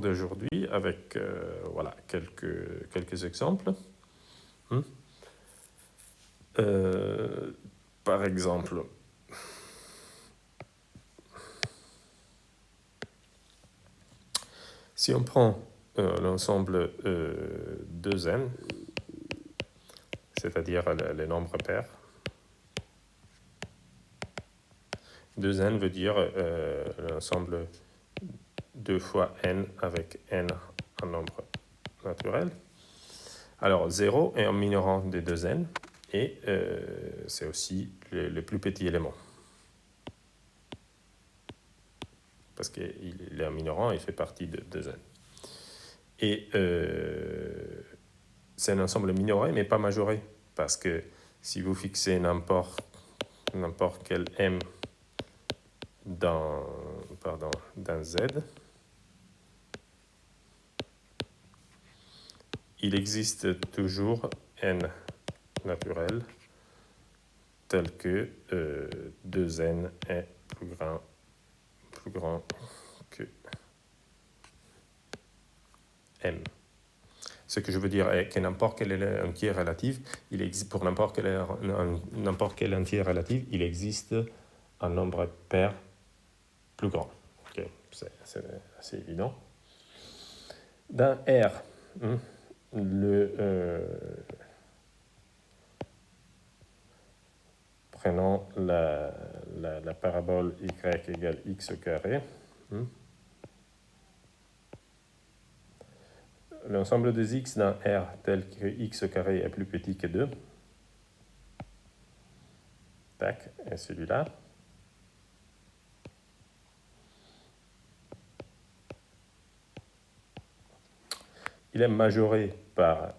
d'aujourd'hui avec voilà, quelques exemples. Par exemple, si on prend l'ensemble 2n, c'est-à-dire les nombres pairs, 2n veut dire l'ensemble 2 fois n avec n en nombre naturel. Alors 0 est un minorant des 2n et c'est aussi le plus petit élément. Parce qu'il est un minorant, il fait partie de 2n. Et c'est un ensemble minoré mais pas majoré. Parce que si vous fixez n'importe quel m dans z, il existe toujours n naturel tel que 2n est plus grand que m. Ce que je veux dire est que n'importe quel entier relatif, il existe, pour n'importe quel entier relatif, il existe un nombre pair plus grand. Okay. C'est assez évident. Dans R, prenons la parabole y égale x au carré. L'ensemble des x dans R tel que x au carré est plus petit que 2. Tac, et celui-là. Il est majoré par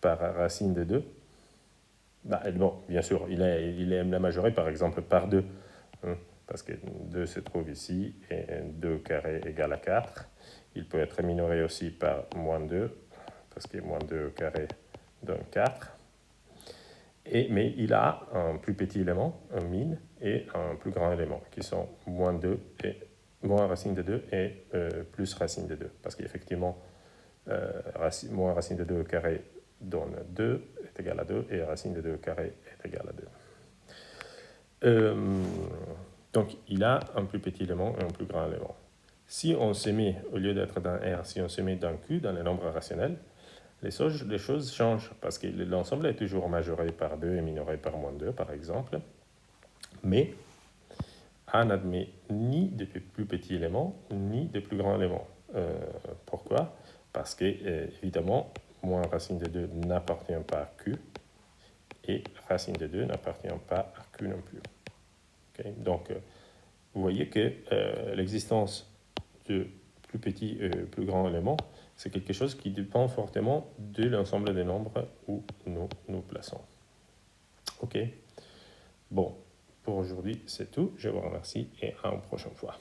racine de 2. Bon, bien sûr, il est majoré par exemple par 2. Parce que 2 se trouve ici, et 2 carré égale à 4. Il peut être minoré aussi par moins 2, parce que moins 2 au carré donne 4. Mais il a un plus petit élément, un min, et un plus grand élément, qui sont moins racine de 2 et plus racine de 2. Parce qu'effectivement, moins racine de 2 au carré donne 2, est égal à 2, et racine de 2 au carré est égal à 2. Donc, il a un plus petit élément et un plus grand élément. Si on se met, au lieu d'être dans R, si on se met dans Q, dans les nombres rationnels, les choses changent, parce que l'ensemble est toujours majoré par 2 et minoré par moins 2, par exemple. Mais A n'admet ni de plus petit élément, ni de plus grand élément. Pourquoi? Parce que, évidemment, moins racine de 2 n'appartient pas à Q, et racine de 2 n'appartient pas à Q non plus. Okay? Donc, vous voyez que l'existence de plus petit et plus grand élément, c'est quelque chose qui dépend fortement de l'ensemble des nombres où nous plaçons. Ok. Bon, pour aujourd'hui, c'est tout. Je vous remercie et à une prochaine fois.